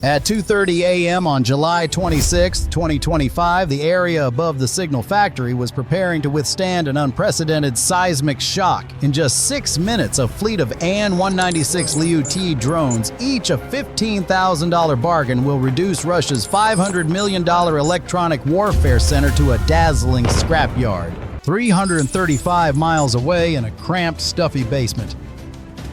At 2:30 a.m. on July 26, 2025, the area above the signal factory was preparing to withstand an unprecedented seismic shock. In just 6 minutes, a fleet of An-196 Liutyi drones, each a $15,000 bargain, will reduce Russia's $500 million electronic warfare center to a dazzling scrapyard, 335 miles away in a cramped, stuffy basement.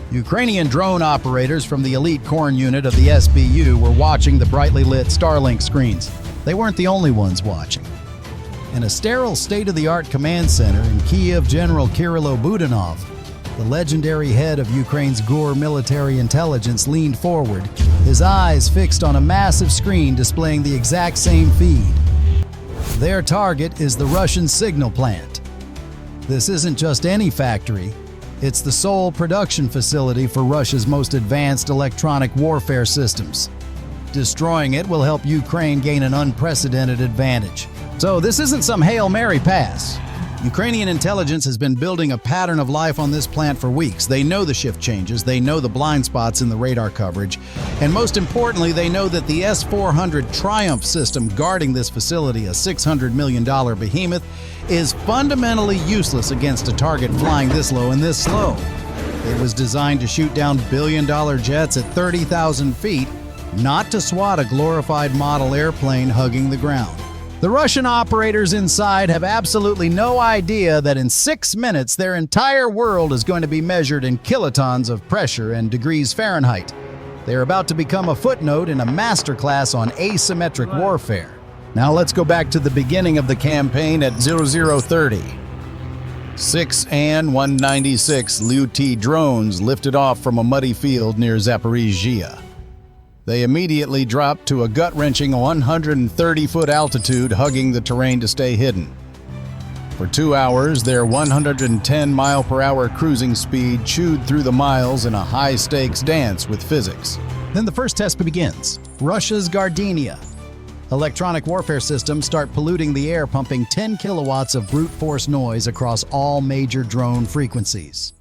Ukrainian drone operators from the elite Corn unit of the SBU were watching the brightly lit Starlink screens. They weren't the only ones watching. In a sterile, state-of-the-art command center in Kiev, General Kirill Budanov, the legendary head of Ukraine's GUR military intelligence, leaned forward, his eyes fixed on a massive screen displaying the exact same feed. Their target is the Russian signal plant. This isn't just any factory. It's the sole production facility for Russia's most advanced electronic warfare systems. Destroying it will help Ukraine gain an unprecedented advantage. So this isn't some Hail Mary pass. Ukrainian intelligence has been building a pattern of life on this plant for weeks. They know the shift changes, they know the blind spots in the radar coverage, and most importantly, they know that the S-400 Triumph system guarding this facility, a $600 million behemoth, is fundamentally useless against a target flying this low and this slow. It was designed to shoot down billion-dollar jets at 30,000 feet, not to swat a glorified model airplane hugging the ground. The Russian operators inside have absolutely no idea that in 6 minutes their entire world is going to be measured in kilotons of pressure and degrees Fahrenheit. They are about to become a footnote in a masterclass on asymmetric warfare. Now let's go back to the beginning of the campaign at 0030. 6 An-196 Liutyi drones lifted off from a muddy field near Zaporizhzhia. They immediately dropped to a gut-wrenching 130-foot altitude, hugging the terrain to stay hidden. For 2 hours, their 110-mile-per-hour cruising speed chewed through the miles in a high-stakes dance with physics. Then the first test begins. Russia's Gardenia. Electronic warfare systems start polluting the air, pumping 10 kilowatts of brute force noise across all major drone frequencies.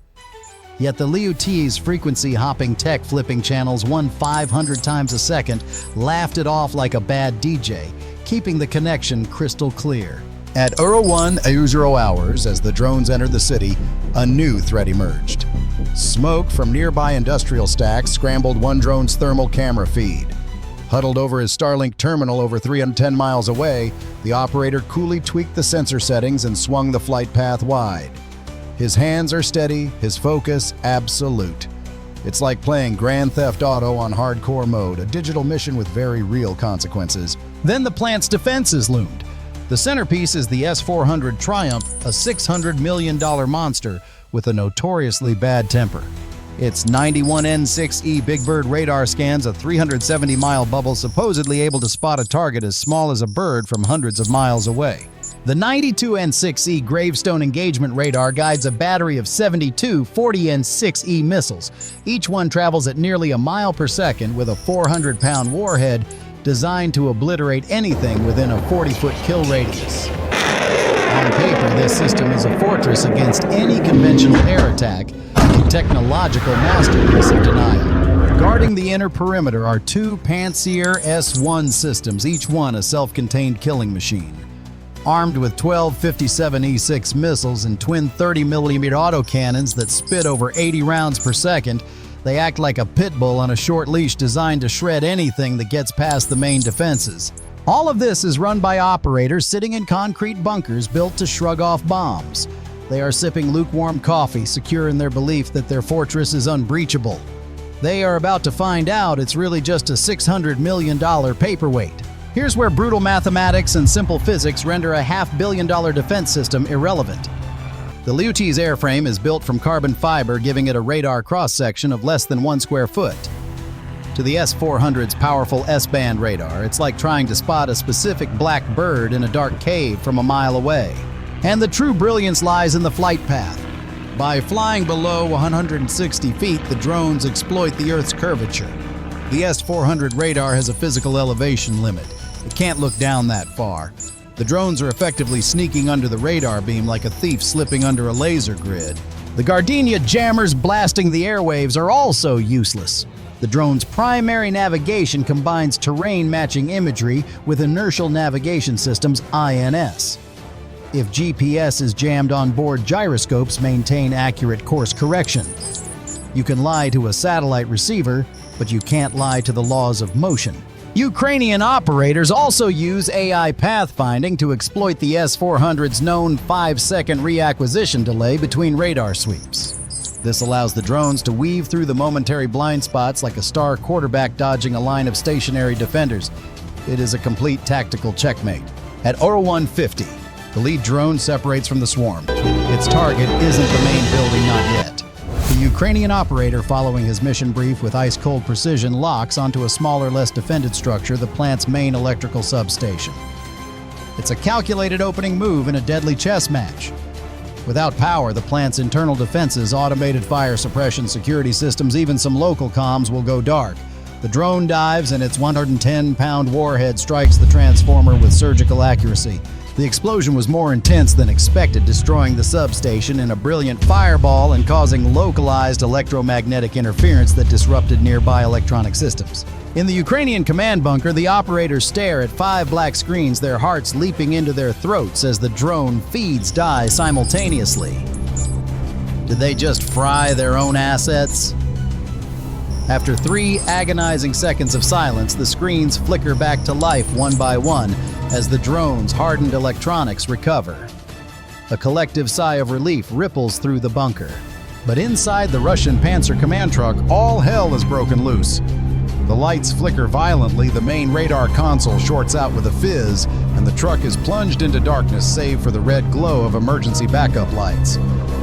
Yet the Liutyi's frequency-hopping tech-flipping channels 500 times a second laughed it off like a bad DJ, keeping the connection crystal clear. At 0100 hours, as the drones entered the city, a new threat emerged. Smoke from nearby industrial stacks scrambled one drone's thermal camera feed. Huddled over his Starlink terminal over 310 miles away, the operator coolly tweaked the sensor settings and swung the flight path wide. His hands are steady, his focus absolute. It's like playing Grand Theft Auto on hardcore mode, a digital mission with very real consequences. Then the plant's defenses loomed. The centerpiece is the S-400 Triumph, a $600 million monster with a notoriously bad temper. Its 91 N6E Big Bird radar scans a 370-mile bubble, supposedly able to spot a target as small as a bird from hundreds of miles away. The 92 N6E Gravestone engagement radar guides a battery of 72 40 N6E missiles. Each one travels at nearly a mile per second with a 400-pound warhead designed to obliterate anything within a 40-foot kill radius. On paper, this system is a fortress against any conventional air attack, a technological masterpiece of denial. Guarding the inner perimeter are two Pantsir S-1 systems, each one a self-contained killing machine. Armed with 12 57E6 missiles and twin 30mm autocannons that spit over 80 rounds per second, they act like a pit bull on a short leash designed to shred anything that gets past the main defenses. All of this is run by operators sitting in concrete bunkers built to shrug off bombs. They are sipping lukewarm coffee, secure in their belief that their fortress is unbreachable. They are about to find out it's really just a $600 million paperweight. Here's where brutal mathematics and simple physics render a $500 million defense system irrelevant. The Liutyi's airframe is built from carbon fiber, giving it a radar cross-section of less than 1 square foot. To the S-400's powerful S-band radar, it's like trying to spot a specific black bird in a dark cave from a mile away. And the true brilliance lies in the flight path. By flying below 160 feet, the drones exploit the Earth's curvature. The S-400 radar has a physical elevation limit. It can't look down that far. The drones are effectively sneaking under the radar beam like a thief slipping under a laser grid. The Gardenia jammers blasting the airwaves are also useless. The drone's primary navigation combines terrain-matching imagery with inertial navigation systems (INS). If GPS is jammed on board, gyroscopes maintain accurate course correction. You can lie to a satellite receiver, but you can't lie to the laws of motion. Ukrainian operators also use AI pathfinding to exploit the S-400's known 5-second reacquisition delay between radar sweeps. This allows the drones to weave through the momentary blind spots like a star quarterback dodging a line of stationary defenders. It is a complete tactical checkmate. At An-150, the lead drone separates from the swarm. Its target isn't the main building, not yet. The Ukrainian operator, following his mission brief with ice-cold precision, locks onto a smaller, less defended structure, the plant's main electrical substation. It's a calculated opening move in a deadly chess match. Without power, the plant's internal defenses, automated fire suppression security systems, even some local comms will go dark. The drone dives and its 110-pound warhead strikes the transformer with surgical accuracy. The explosion was more intense than expected, destroying the substation in a brilliant fireball and causing localized electromagnetic interference that disrupted nearby electronic systems. In the Ukrainian command bunker, the operators stare at 5 black screens, their hearts leaping into their throats as the drone feeds die simultaneously. Did they just fry their own assets? After 3 agonizing seconds of silence, the screens flicker back to life one by one as the drone's hardened electronics recover. A collective sigh of relief ripples through the bunker. But inside the Russian Panzer command truck, all hell is broken loose. The lights flicker violently, the main radar console shorts out with a fizz, and the truck is plunged into darkness save for the red glow of emergency backup lights.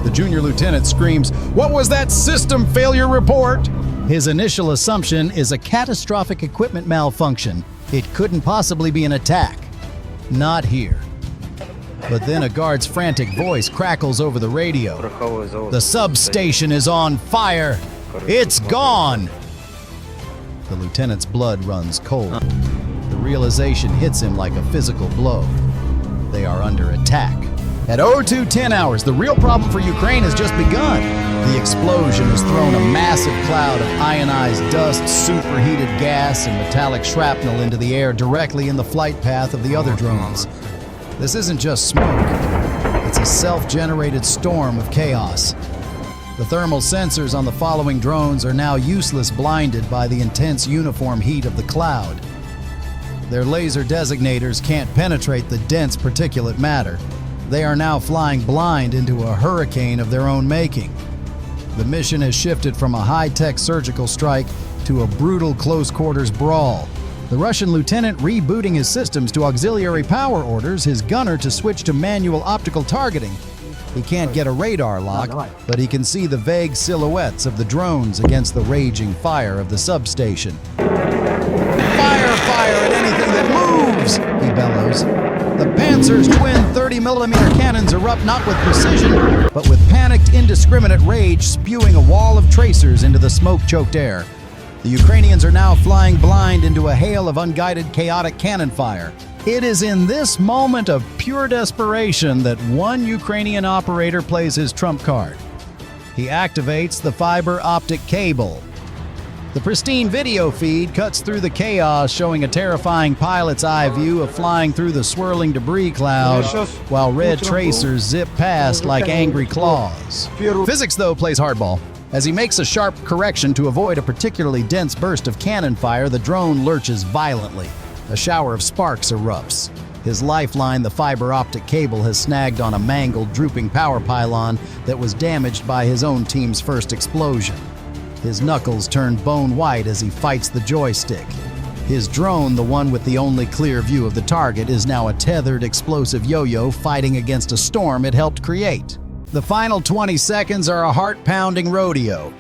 The junior lieutenant screams, "What was that system failure report?" His initial assumption is a catastrophic equipment malfunction. It couldn't possibly be an attack. Not here. But then a guard's frantic voice crackles over the radio. "The substation is on fire! It's gone!" The lieutenant's blood runs cold. The realization hits him like a physical blow. They are under attack. At 0210 hours, the real problem for Ukraine has just begun. The explosion has thrown a massive cloud of ionized dust, superheated gas, and metallic shrapnel into the air directly in the flight path of the other drones. This isn't just smoke. It's a self-generated storm of chaos. The thermal sensors on the following drones are now useless, blinded by the intense uniform heat of the cloud. Their laser designators can't penetrate the dense particulate matter. They are now flying blind into a hurricane of their own making. The mission has shifted from a high-tech surgical strike to a brutal close-quarters brawl. The Russian lieutenant rebooting his systems to auxiliary power orders his gunner to switch to manual optical targeting. He can't get a radar lock, but he can see the vague silhouettes of the drones against the raging fire of the substation. "Fire, fire at anything that moves!" he bellows. The Panzer's twin 30mm cannons erupt not with precision, but with panicked, indiscriminate rage, spewing a wall of tracers into the smoke-choked air. The Ukrainians are now flying blind into a hail of unguided, chaotic cannon fire. It is in this moment of pure desperation that one Ukrainian operator plays his trump card. He activates the fiber optic cable. The pristine video feed cuts through the chaos, showing a terrifying pilot's eye view of flying through the swirling debris cloud, while red tracers zip past like angry claws. Physics, though, plays hardball. As he makes a sharp correction to avoid a particularly dense burst of cannon fire, the drone lurches violently. A shower of sparks erupts. His lifeline, the fiber optic cable, has snagged on a mangled, drooping power pylon that was damaged by his own team's first explosion. His knuckles turn bone white as he fights the joystick. His drone, the one with the only clear view of the target, is now a tethered, explosive yo-yo fighting against a storm it helped create. The final 20 seconds are a heart-pounding rodeo.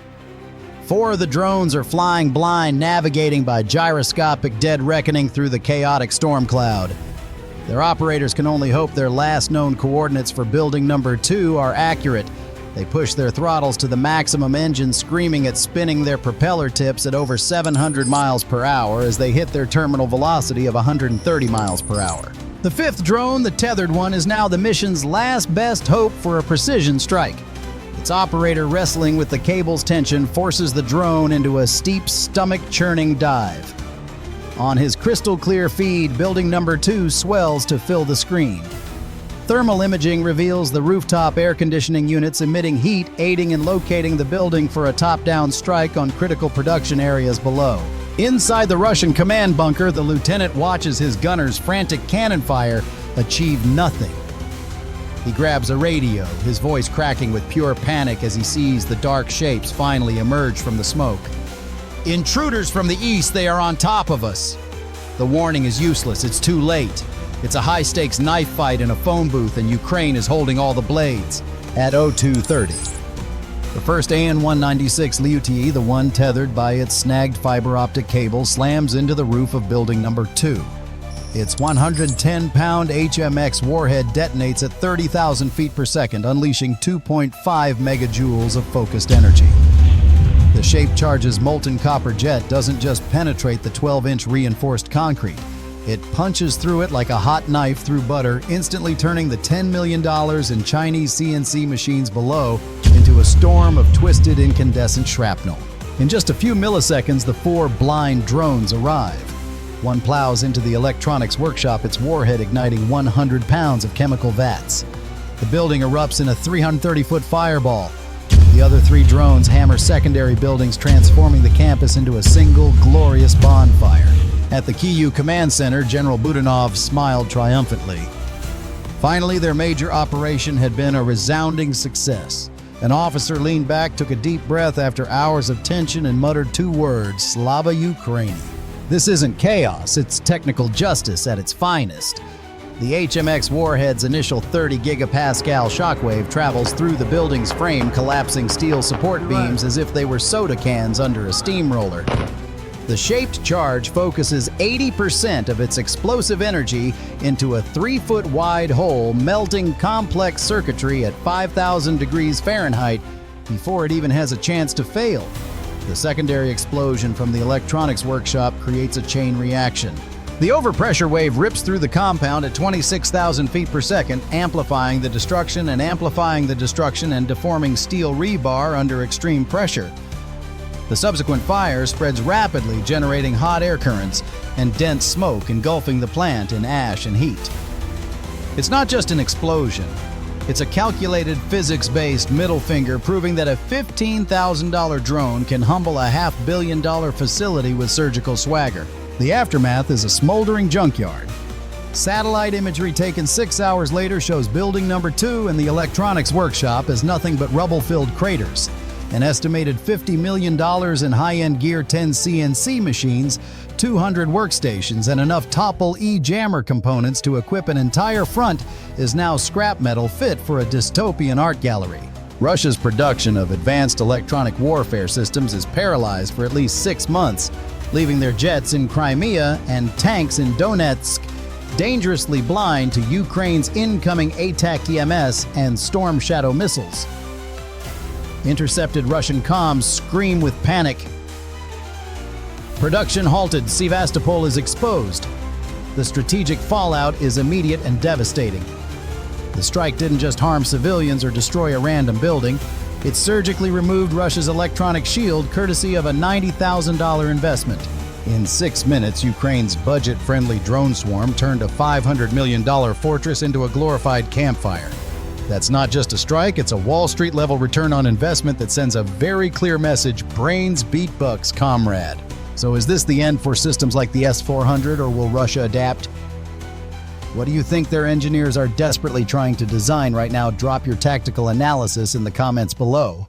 4 of the drones are flying blind, navigating by gyroscopic dead reckoning through the chaotic storm cloud. Their operators can only hope their last known coordinates for building number 2 are accurate. They push their throttles to the maximum, engines screaming at spinning their propeller tips at over 700 miles per hour as they hit their terminal velocity of 130 miles per hour. The 5th drone, the tethered one, is now the mission's last best hope for a precision strike. Its operator, wrestling with the cable's tension, forces the drone into a steep, stomach-churning dive. On his crystal-clear feed, building number 2 swells to fill the screen. Thermal imaging reveals the rooftop air conditioning units emitting heat, aiding in locating the building for a top-down strike on critical production areas below. Inside the Russian command bunker, the lieutenant watches his gunner's frantic cannon fire achieve nothing. He grabs a radio, his voice cracking with pure panic as he sees the dark shapes finally emerge from the smoke. "Intruders from the east, they are on top of us." The warning is useless, it's too late. It's a high-stakes knife fight in a phone booth, and Ukraine is holding all the blades. At 02:30, the first An-196 Liutyi, the one tethered by its snagged fiber optic cable, slams into the roof of building number 2. Its 110-pound HMX warhead detonates at 30,000 feet per second, unleashing 2.5 megajoules of focused energy. The shape charge's molten copper jet doesn't just penetrate the 12-inch reinforced concrete. It punches through it like a hot knife through butter, instantly turning the $10 million in Chinese CNC machines below into a storm of twisted incandescent shrapnel. In just a few milliseconds, the 4 blind drones arrive. One plows into the electronics workshop, its warhead igniting 100 pounds of chemical vats. The building erupts in a 330-foot fireball. The other 3 drones hammer secondary buildings, transforming the campus into a single glorious bonfire. At the Kyiv Command Center, General Budanov smiled triumphantly. Finally, their major operation had been a resounding success. An officer leaned back, took a deep breath after hours of tension, and muttered 2 words, "Slava Ukraini." This isn't chaos, it's technical justice at its finest. The HMX warhead's initial 30 gigapascal shockwave travels through the building's frame, collapsing steel support beams as if they were soda cans under a steamroller. The shaped charge focuses 80% of its explosive energy into a 3-foot wide hole, melting complex circuitry at 5,000 degrees Fahrenheit before it even has a chance to fail. The secondary explosion from the electronics workshop creates a chain reaction. The overpressure wave rips through the compound at 26,000 feet per second, amplifying the destruction and deforming steel rebar under extreme pressure. The subsequent fire spreads rapidly, generating hot air currents and dense smoke, engulfing the plant in ash and heat. It's not just an explosion. It's a calculated physics-based middle finger proving that a $15,000 drone can humble a $500 million facility with surgical swagger. The aftermath is a smoldering junkyard. Satellite imagery taken 6 hours later shows building number 2 and the electronics workshop as nothing but rubble-filled craters. An estimated $50 million in high-end Gear 10 CNC machines, 200 workstations, and enough Topple E-jammer components to equip an entire front is now scrap metal fit for a dystopian art gallery. Russia's production of advanced electronic warfare systems is paralyzed for at least 6 months, leaving their jets in Crimea and tanks in Donetsk dangerously blind to Ukraine's incoming ATAK-EMS and Storm Shadow missiles. Intercepted Russian comms scream with panic. Production halted, Sevastopol is exposed. The strategic fallout is immediate and devastating. The strike didn't just harm civilians or destroy a random building, it surgically removed Russia's electronic shield courtesy of a $90,000 investment. In 6 minutes, Ukraine's budget-friendly drone swarm turned a $500 million fortress into a glorified campfire. That's not just a strike, it's a Wall Street-level return on investment that sends a very clear message: brains beat bucks, comrade. So is this the end for systems like the S-400, or will Russia adapt? What do you think their engineers are desperately trying to design right now? Drop your tactical analysis in the comments below.